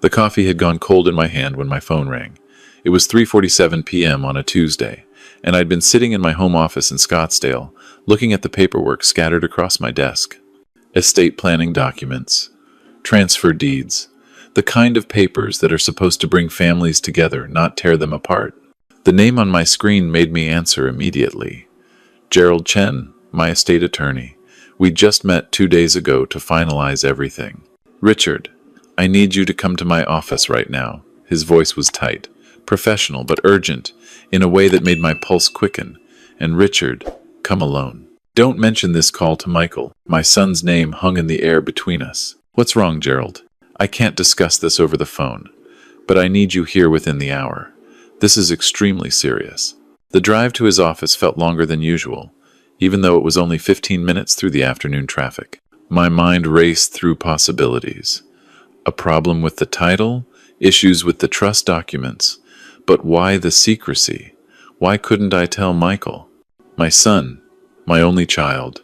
The coffee had gone cold in my hand when my phone rang. It was 3:47 p.m. on a Tuesday, and I'd been sitting in my home office in Scottsdale, looking at the paperwork scattered across my desk. Estate planning documents, transfer deeds, the kind of papers that are supposed to bring families together, not tear them apart. The name on my screen made me answer immediately. Gerald Chen, my estate attorney. We just met 2 days ago to finalize everything. Richard, I need you to come to my office right now. His voice was tight, professional but urgent, in a way that made my pulse quicken. And Richard, come alone. Don't mention this call to Michael. My son's name hung in the air between us. What's wrong, Gerald? I can't discuss this over the phone, but I need you here within the hour. This is extremely serious. The drive to his office felt longer than usual, even though it was only 15 minutes through the afternoon traffic. My mind raced through possibilities. A problem with the title, issues with the trust documents, but why the secrecy? Why couldn't I tell Michael? My son, my only child,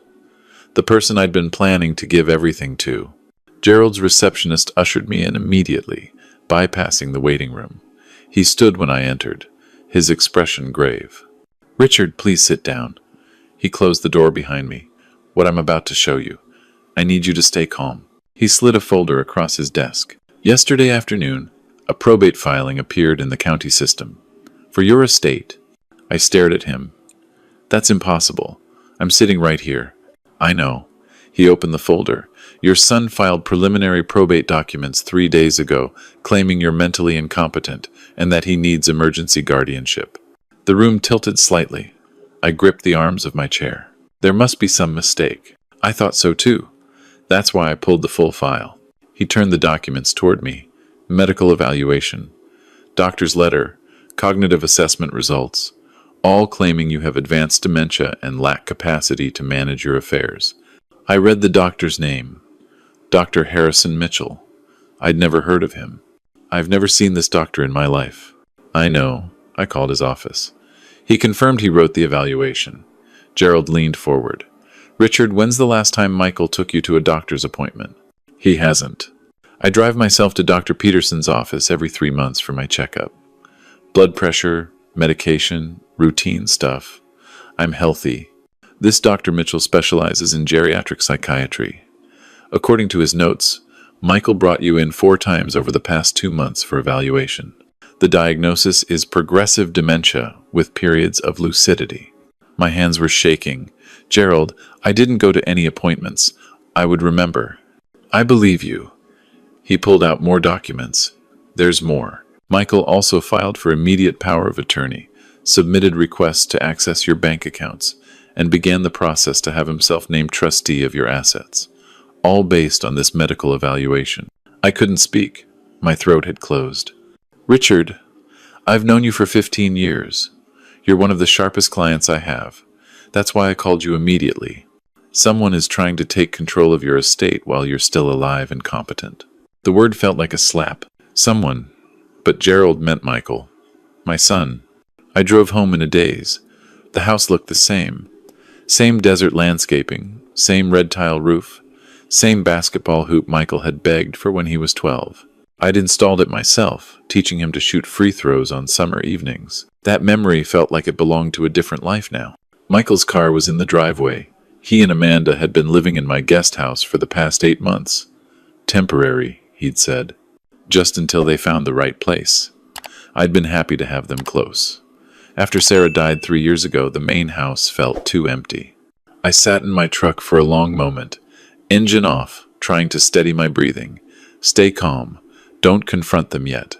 the person I'd been planning to give everything to. Gerald's receptionist ushered me in immediately, bypassing the waiting room. He stood when I entered, his expression grave. Richard, please sit down. He closed the door behind me. What I'm about to show you. I need you to stay calm. He slid a folder across his desk. Yesterday afternoon, a probate filing appeared in the county system. For your estate. I stared at him. That's impossible. I'm sitting right here. I know. He opened the folder. Your son filed preliminary probate documents 3 days ago, claiming you're mentally incompetent and that he needs emergency guardianship. The room tilted slightly. I gripped the arms of my chair. There must be some mistake. I thought so too. That's why I pulled the full file. He turned the documents toward me. Medical evaluation, doctor's letter, cognitive assessment results, all claiming you have advanced dementia and lack capacity to manage your affairs. I read the doctor's name, Dr. Harrison Mitchell. I'd never heard of him. I've never seen this doctor in my life. I know. I called his office. He confirmed he wrote the evaluation. Gerald leaned forward. Richard, when's the last time Michael took you to a doctor's appointment? He hasn't. I drive myself to Dr. Peterson's office every 3 months for my checkup. Blood pressure, medication, routine stuff. I'm healthy. This Dr. Mitchell specializes in geriatric psychiatry. According to his notes, Michael brought you in 4 times over the past 2 months for evaluation. The diagnosis is progressive dementia with periods of lucidity. My hands were shaking. Gerald, I didn't go to any appointments. I would remember. I believe you. He pulled out more documents. There's more. Michael also filed for immediate power of attorney, submitted requests to access your bank accounts, and began the process to have himself named trustee of your assets, all based on this medical evaluation. I couldn't speak. My throat had closed. Richard, I've known you for 15 years. You're one of the sharpest clients I have. That's why I called you immediately. Someone is trying to take control of your estate while you're still alive and competent. The word felt like a slap. Someone. But Gerald meant Michael. My son. I drove home in a daze. The house looked the same. Same desert landscaping, same red tile roof, same basketball hoop Michael had begged for when he was 12. I'd installed it myself, teaching him to shoot free throws on summer evenings. That memory felt like it belonged to a different life now. Michael's car was in the driveway. He and Amanda had been living in my guest house for the past 8 months. Temporary, he'd said. Just until they found the right place. I'd been happy to have them close. After Sarah died 3 years ago, the main house felt too empty. I sat in my truck for a long moment, engine off, trying to steady my breathing. Stay calm. Don't confront them yet.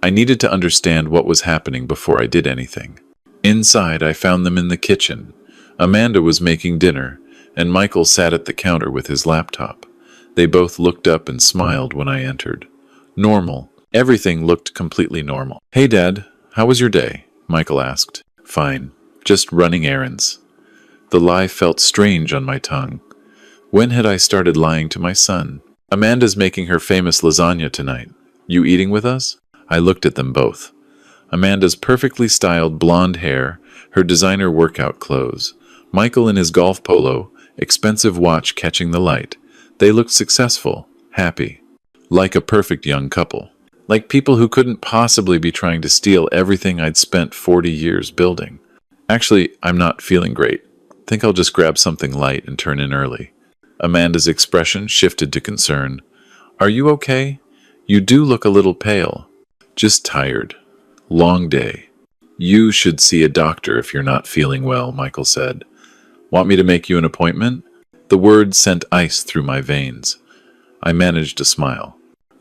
I needed to understand what was happening before I did anything. Inside, I found them in the kitchen. Amanda was making dinner, and Michael sat at the counter with his laptop. They both looked up and smiled when I entered. Normal. Everything looked completely normal. Hey, Dad, how was your day? Michael asked. Fine. Just running errands. The lie felt strange on my tongue. When had I started lying to my son? Amanda's making her famous lasagna tonight. You eating with us? I looked at them both. Amanda's perfectly styled blonde hair, her designer workout clothes. Michael in his golf polo, expensive watch catching the light. They looked successful, happy. Like a perfect young couple. Like people who couldn't possibly be trying to steal everything I'd spent 40 years building. Actually, I'm not feeling great. Think I'll just grab something light and turn in early. Amanda's expression shifted to concern. Are you okay? You do look a little pale. Just tired. Long day. You should see a doctor if you're not feeling well, Michael said. Want me to make you an appointment? The words sent ice through my veins. I managed to smile.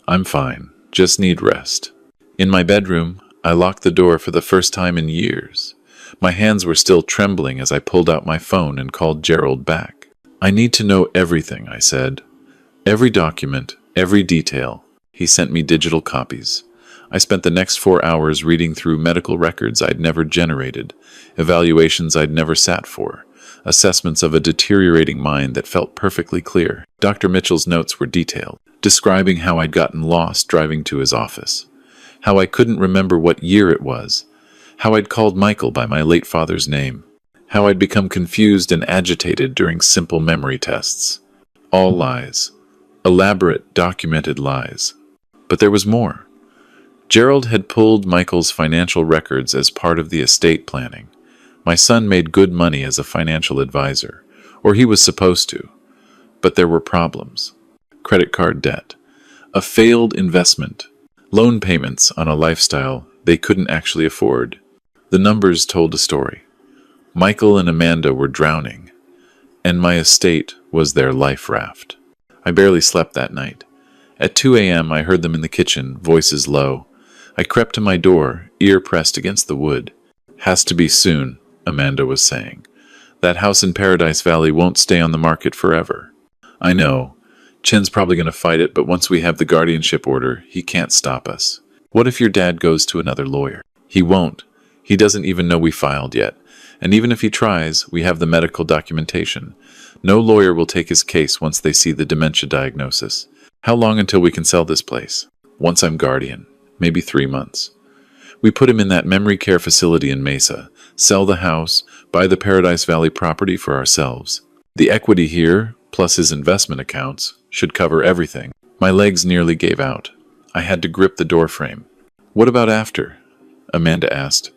I'm fine. Just need rest. In my bedroom, I locked the door for the first time in years. My hands were still trembling as I pulled out my phone and called Gerald back. I need to know everything, I said. Every document, every detail. He sent me digital copies. I spent the next 4 hours reading through medical records I'd never generated, evaluations I'd never sat for, assessments of a deteriorating mind that felt perfectly clear. Dr. Mitchell's notes were detailed, describing how I'd gotten lost driving to his office, how I couldn't remember what year it was, how I'd called Michael by my late father's name, how I'd become confused and agitated during simple memory tests. All lies. Elaborate, documented lies. But there was more. Gerald had pulled Michael's financial records as part of the estate planning. My son made good money as a financial advisor, or he was supposed to. But there were problems. Credit card debt, a failed investment, loan payments on a lifestyle they couldn't actually afford. The numbers told a story. Michael and Amanda were drowning, and my estate was their life raft. I barely slept that night. At 2 a.m. I heard them in the kitchen, voices low. I crept to my door, ear pressed against the wood. Has to be soon, Amanda was saying. That house in Paradise Valley won't stay on the market forever. I know. Chen's probably going to fight it, but once we have the guardianship order, he can't stop us. What if your dad goes to another lawyer? He won't. He doesn't even know we filed yet. And even if he tries, we have the medical documentation. No lawyer will take his case once they see the dementia diagnosis. How long until we can sell this place? Once I'm guardian. Maybe 3 months. We put him in that memory care facility in Mesa, sell the house, buy the Paradise Valley property for ourselves. The equity here, plus his investment accounts, should cover everything. My legs nearly gave out. I had to grip the doorframe. What about after? Amanda asked.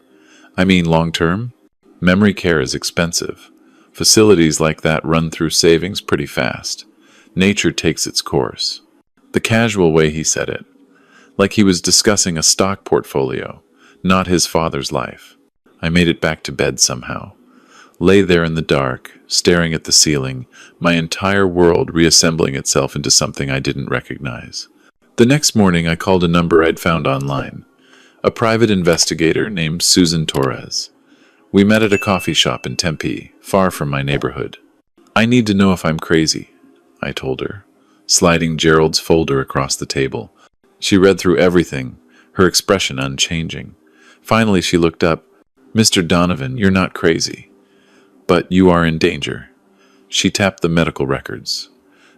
I mean long term? Memory care is expensive. Facilities like that run through savings pretty fast. Nature takes its course. The casual way he said it. Like he was discussing a stock portfolio, not his father's life. I made it back to bed somehow. Lay there in the dark, staring at the ceiling, my entire world reassembling itself into something I didn't recognize. The next morning I called a number I'd found online. A private investigator named Susan Torres. We met at a coffee shop in Tempe, far from my neighborhood. I need to know if I'm crazy, I told her, sliding Gerald's folder across the table. She read through everything, her expression unchanging. Finally, she looked up. Mr. Donovan, you're not crazy. But you are in danger. She tapped the medical records.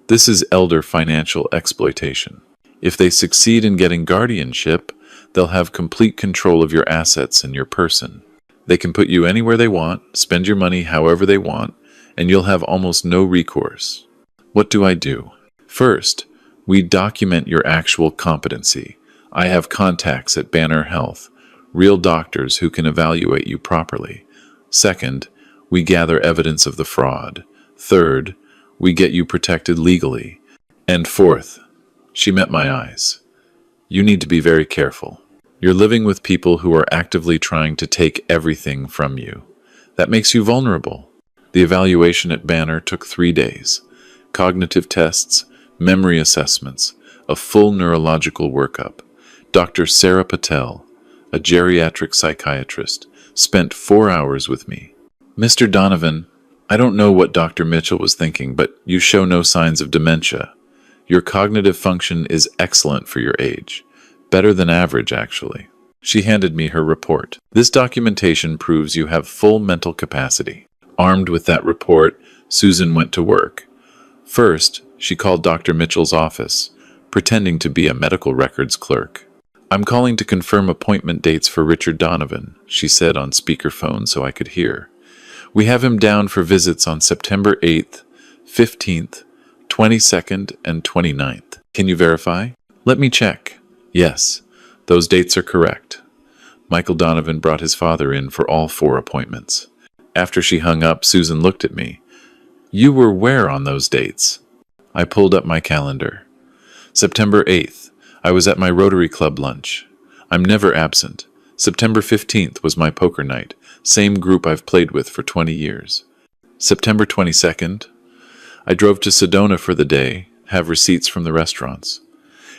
This is elder financial exploitation. If they succeed in getting guardianship, they'll have complete control of your assets and your person. They can put you anywhere they want, spend your money however they want, and you'll have almost no recourse. What do I do? First, we document your actual competency. I have contacts at Banner Health, real doctors who can evaluate you properly. Second, we gather evidence of the fraud. Third, we get you protected legally. And fourth, she met my eyes. You need to be very careful. You're living with people who are actively trying to take everything from you. That makes you vulnerable. The evaluation at Banner took 3 days. Cognitive tests, memory assessments, a full neurological workup. Dr. Sarah Patel, a geriatric psychiatrist, spent 4 hours with me. Mr. Donovan, I don't know what Dr. Mitchell was thinking, but you show no signs of dementia. Your cognitive function is excellent for your age. Better than average, actually. She handed me her report. This documentation proves you have full mental capacity. Armed with that report, Susan went to work. First, she called Dr. Mitchell's office, pretending to be a medical records clerk. I'm calling to confirm appointment dates for Richard Donovan, she said on speakerphone so I could hear. We have him down for visits on September 8th, 15th, 22nd, and 29th. Can you verify? Let me check. Yes. Those dates are correct. Michael Donovan brought his father in for all 4 appointments. After she hung up, Susan looked at me. You were where on those dates? I pulled up my calendar. September 8th, I was at my Rotary Club lunch. I'm never absent. September 15th was my poker night, same group I've played with for 20 years. September 22nd, I drove to Sedona for the day, have receipts from the restaurants.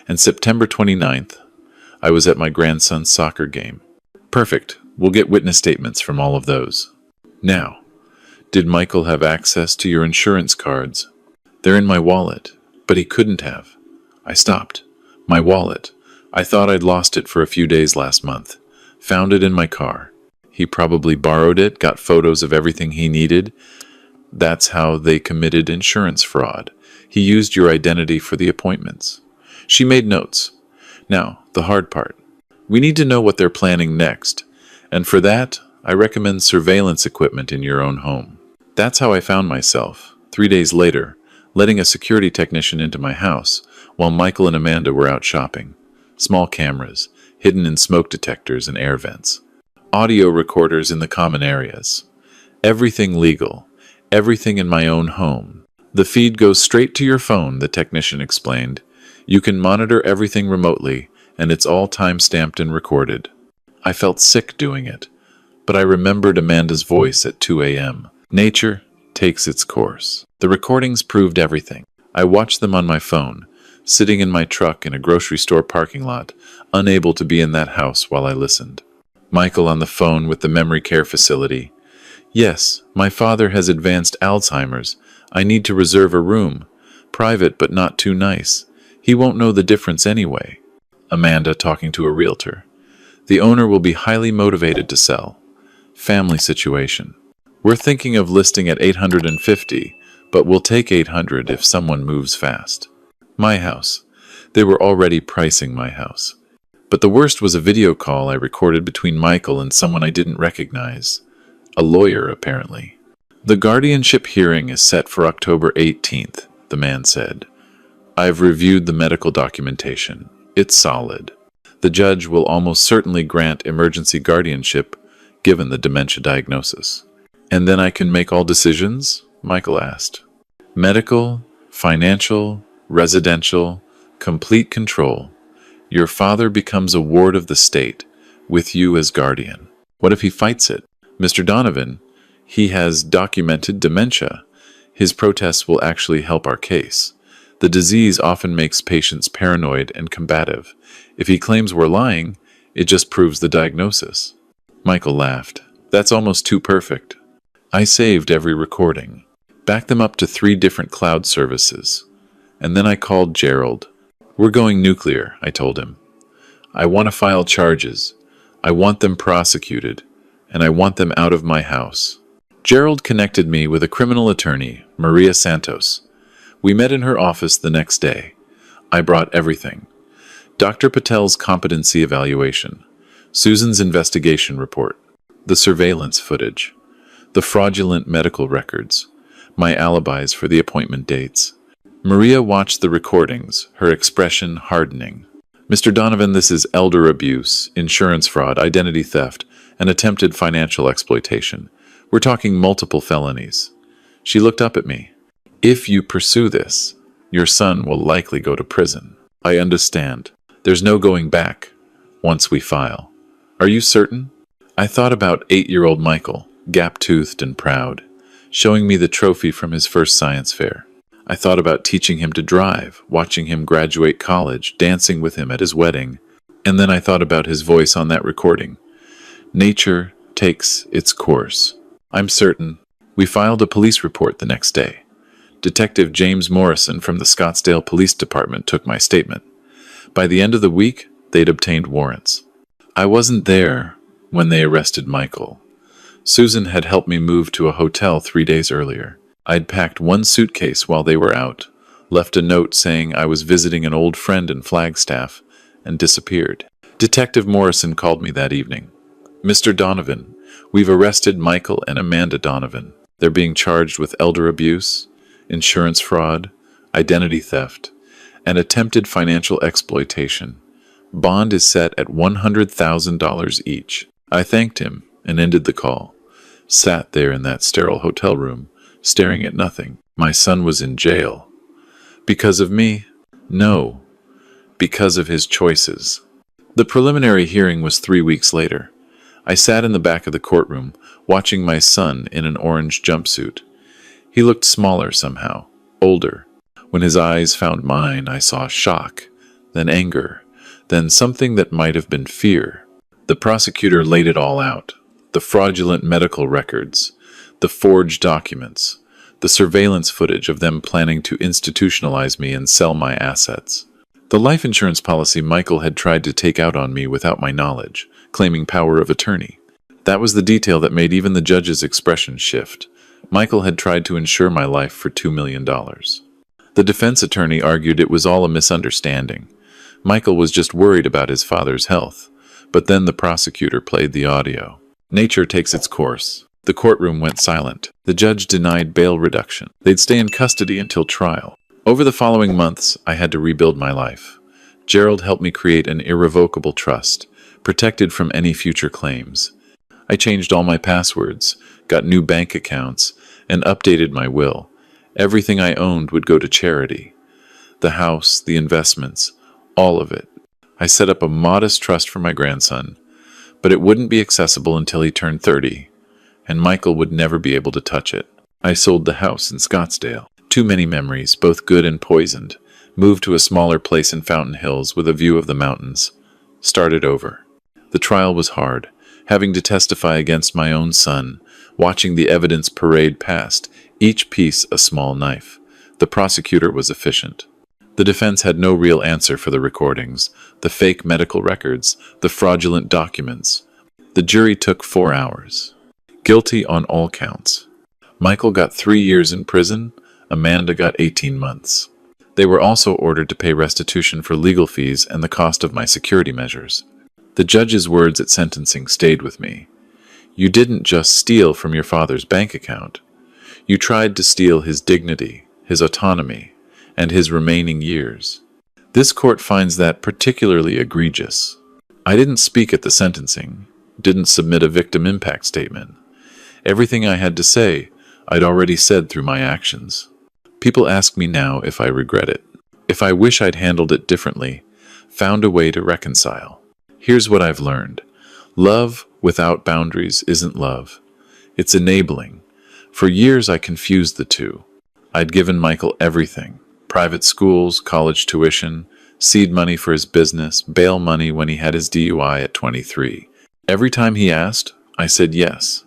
And September 29th, I was at my grandson's soccer game. Perfect. We'll get witness statements from all of those. Now, did Michael have access to your insurance cards? They're in my wallet, but he couldn't have. I stopped. My wallet. I thought I'd lost it for a few days last month. Found it in my car. He probably borrowed it, got photos of everything he needed. That's how they committed insurance fraud. He used your identity for the appointments. She made notes. Now, the hard part. We need to know what they're planning next. And for that, I recommend surveillance equipment in your own home. That's how I found myself, 3 days later, letting a security technician into my house while Michael and Amanda were out shopping. Small cameras, hidden in smoke detectors and air vents. Audio recorders in the common areas. Everything legal. Everything in my own home. The feed goes straight to your phone, the technician explained. You can monitor everything remotely, and it's all time-stamped and recorded. I felt sick doing it, but I remembered Amanda's voice at 2 a.m. Nature takes its course. The recordings proved everything. I watched them on my phone, sitting in my truck in a grocery store parking lot, unable to be in that house while I listened. Michael on the phone with the memory care facility. Yes, my father has advanced Alzheimer's. I need to reserve a room. Private but not too nice. He won't know the difference anyway. Amanda talking to a realtor. The owner will be highly motivated to sell. Family situation. We're thinking of listing at 850, but we'll take 800 if someone moves fast. My house. They were already pricing my house. But the worst was a video call I recorded between Michael and someone I didn't recognize. A lawyer, apparently. The guardianship hearing is set for October 18th, the man said. I've reviewed the medical documentation. It's solid. The judge will almost certainly grant emergency guardianship given the dementia diagnosis. And then I can make all decisions? Michael asked. Medical, financial, residential, complete control. Your father becomes a ward of the state, with you as guardian. What if he fights it? Mr. Donovan, he has documented dementia. His protests will actually help our case. The disease often makes patients paranoid and combative. If he claims we're lying, it just proves the diagnosis. Michael laughed. That's almost too perfect. I saved every recording, backed them up to 3 different cloud services. And then I called Gerald. We're going nuclear, I told him. I want to file charges. I want them prosecuted. And I want them out of my house. Gerald connected me with a criminal attorney, Maria Santos. We met in her office the next day. I brought everything. Dr. Patel's competency evaluation, Susan's investigation report, the surveillance footage, the fraudulent medical records, my alibis for the appointment dates. Maria watched the recordings, her expression hardening. Mr. Donovan, this is elder abuse, insurance fraud, identity theft, and attempted financial exploitation. We're talking multiple felonies. She looked up at me. If you pursue this, your son will likely go to prison. I understand. There's no going back once we file. Are you certain? I thought about 8-year-old Michael, gap-toothed and proud, showing me the trophy from his first science fair. I thought about teaching him to drive, watching him graduate college, dancing with him at his wedding. And then I thought about his voice on that recording. Nature takes its course. I'm certain. We filed a police report the next day. Detective James Morrison from the Scottsdale Police Department took my statement. By the end of the week, they'd obtained warrants. I wasn't there when they arrested Michael. Susan had helped me move to a hotel 3 days earlier. I'd packed 1 suitcase while they were out, left a note saying I was visiting an old friend in Flagstaff, and disappeared. Detective Morrison called me that evening. Mr. Donovan, we've arrested Michael and Amanda Donovan. They're being charged with elder abuse, insurance fraud, identity theft, and attempted financial exploitation. Bond is set at $100,000 each. I thanked him and ended the call. Sat there in that sterile hotel room, staring at nothing. My son was in jail. Because of me? No. Because of his choices. The preliminary hearing was 3 weeks later. I sat in the back of the courtroom, watching my son in an orange jumpsuit. He looked smaller somehow, older. When his eyes found mine, I saw shock, then anger, then something that might have been fear. The prosecutor laid it all out. The fraudulent medical records, the forged documents, the surveillance footage of them planning to institutionalize me and sell my assets. The life insurance policy Michael had tried to take out on me without my knowledge, claiming power of attorney. That was the detail that made even the judge's expression shift. Michael had tried to insure my life for $2 million. The defense attorney argued it was all a misunderstanding. Michael was just worried about his father's health. But then the prosecutor played the audio. Nature takes its course. The courtroom went silent. The judge denied bail reduction. They'd stay in custody until trial. Over the following months, I had to rebuild my life. Gerald helped me create an irrevocable trust, protected from any future claims. I changed all my passwords, got new bank accounts, and updated my will. Everything I owned would go to charity. The house, the investments, all of it. I set up a modest trust for my grandson, but it wouldn't be accessible until he turned 30, and Michael would never be able to touch it. I sold the house in Scottsdale. Too many memories, both good and poisoned. Moved to a smaller place in Fountain Hills with a view of the mountains. Started over. The trial was hard, having to testify against my own son, watching the evidence parade past, each piece a small knife. The prosecutor was efficient. The defense had no real answer for the recordings, the fake medical records, the fraudulent documents. The jury took 4 hours. Guilty on all counts. Michael got 3 years in prison. Amanda got 18 months. They were also ordered to pay restitution for legal fees and the cost of my security measures. The judge's words at sentencing stayed with me. You didn't just steal from your father's bank account. You tried to steal his dignity, his autonomy, and his remaining years. This court finds that particularly egregious. I didn't speak at the sentencing, didn't submit a victim impact statement. Everything I had to say, I'd already said through my actions. People ask me now if I regret it, if I wish I'd handled it differently, found a way to reconcile. Here's what I've learned. Love without boundaries isn't love. It's enabling. For years I confused the two. I'd given Michael everything. Private schools, college tuition, seed money for his business, bail money when he had his DUI at 23. Every time he asked, I said yes,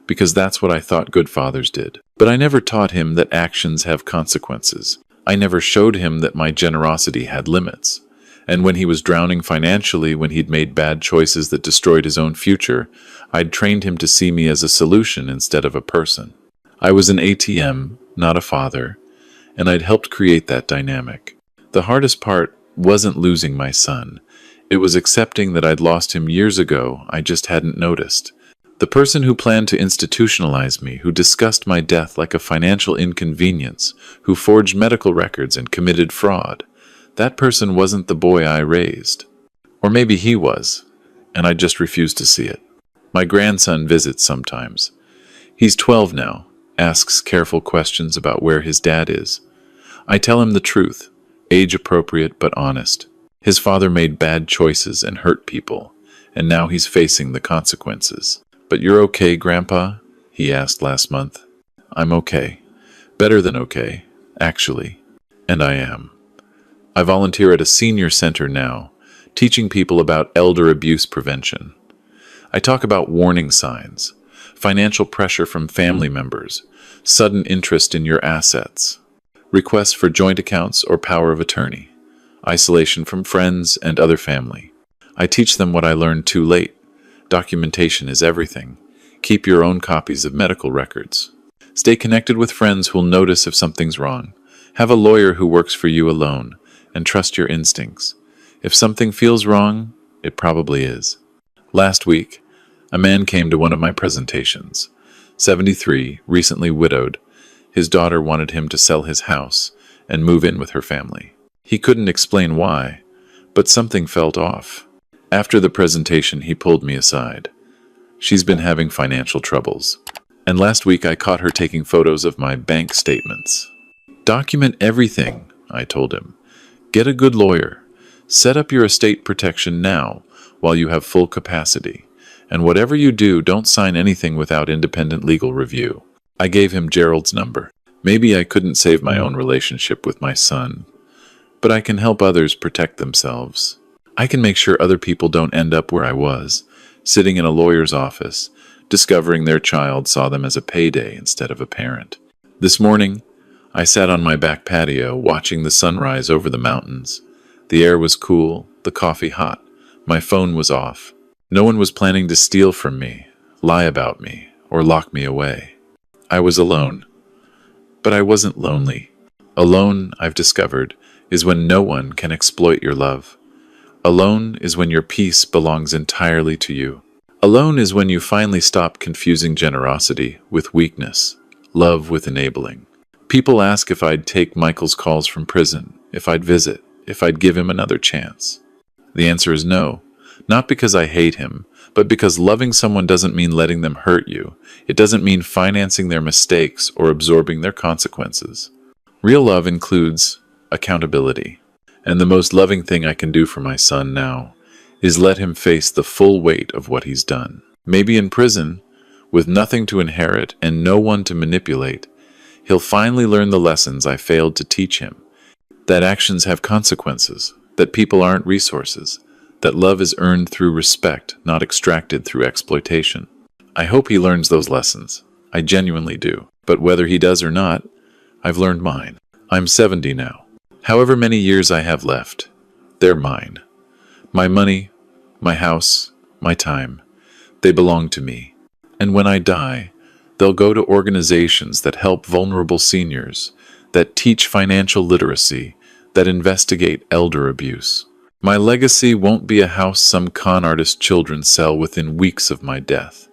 because that's what I thought good fathers did. But I never taught him that actions have consequences. I never showed him that my generosity had limits. And when he was drowning financially, when he'd made bad choices that destroyed his own future, I'd trained him to see me as a solution instead of a person. I was an ATM, not a father, and I'd helped create that dynamic. The hardest part wasn't losing my son. It was accepting that I'd lost him years ago, I just hadn't noticed. The person who planned to institutionalize me, who discussed my death like a financial inconvenience, who forged medical records and committed fraud, that person wasn't the boy I raised. Or maybe he was, and I just refused to see it. My grandson visits sometimes. He's 12 now, asks careful questions about where his dad is. I tell him the truth, age-appropriate but honest. His father made bad choices and hurt people, and now he's facing the consequences. "But you're okay, Grandpa?" he asked last month. "I'm okay. Better than okay, actually. And I am. I volunteer at a senior center now, teaching people about elder abuse prevention. I talk about warning signs, financial pressure from family members, sudden interest in your assets, requests for joint accounts or power of attorney, isolation from friends and other family. I teach them what I learned too late. Documentation is everything. Keep your own copies of medical records. Stay connected with friends who'll notice if something's wrong. Have a lawyer who works for you alone, and trust your instincts. If something feels wrong, it probably is. Last week, a man came to one of my presentations. 73, recently widowed. His daughter wanted him to sell his house and move in with her family. He couldn't explain why, But something felt off. After the presentation, he pulled me aside. She's been having financial troubles. And last week I caught her taking photos of my bank statements. Document everything, I told him. Get a good lawyer. Set up your estate protection now while you have full capacity. And whatever you do, don't sign anything without independent legal review. I gave him Gerald's number. Maybe I couldn't save my own relationship with my son, but I can help others protect themselves. I can make sure other people don't end up where I was, sitting in a lawyer's office, discovering their child saw them as a payday instead of a parent. This morning, I sat on my back patio watching the sunrise over the mountains. The air was cool, the coffee hot. My phone was off. No one was planning to steal from me, lie about me, or lock me away. I was alone. But I wasn't lonely. Alone, I've discovered, is when no one can exploit your love. Alone is when your peace belongs entirely to you. Alone is when you finally stop confusing generosity with weakness, love with enabling. People ask if I'd take Michael's calls from prison, if I'd visit, if I'd give him another chance. The answer is no. Not because I hate him, but because loving someone doesn't mean letting them hurt you. It doesn't mean financing their mistakes or absorbing their consequences. Real love includes accountability. And the most loving thing I can do for my son now is let him face the full weight of what he's done. Maybe in prison, with nothing to inherit and no one to manipulate, he'll finally learn the lessons I failed to teach him. That actions have consequences, that people aren't resources, that love is earned through respect, not extracted through exploitation. I hope he learns those lessons. I genuinely do. But whether he does or not, I've learned mine. I'm 70 now. However many years I have left, they're mine. My money, my house, my time, they belong to me. And when I die, they'll go to organizations that help vulnerable seniors, that teach financial literacy, that investigate elder abuse. My legacy won't be a house some con artist children sell within weeks of my death.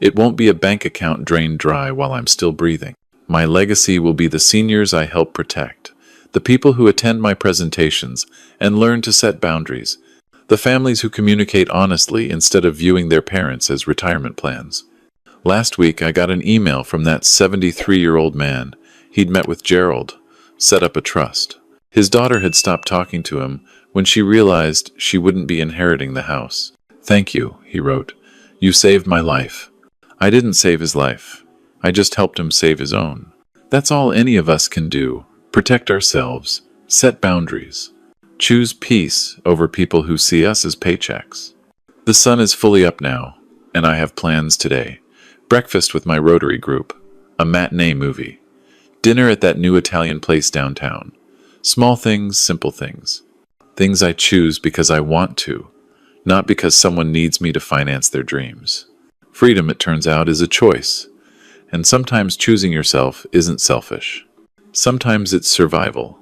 It won't be a bank account drained dry while I'm still breathing. My legacy will be the seniors I help protect, the people who attend my presentations and learn to set boundaries, the families who communicate honestly instead of viewing their parents as retirement plans. Last week, I got an email from that 73-year-old man. He'd met with Gerald, set up a trust. His daughter had stopped talking to him when she realized she wouldn't be inheriting the house. "Thank you," he wrote. "You saved my life." I didn't save his life. I just helped him save his own. That's all any of us can do. Protect ourselves. Set boundaries. Choose peace over people who see us as paychecks. The sun is fully up now, and I have plans today. Breakfast with my Rotary group. A matinee movie. Dinner at that new Italian place downtown. Small things, simple things. Things I choose because I want to, not because someone needs me to finance their dreams. Freedom, it turns out, is a choice. And sometimes choosing yourself isn't selfish. Sometimes it's survival.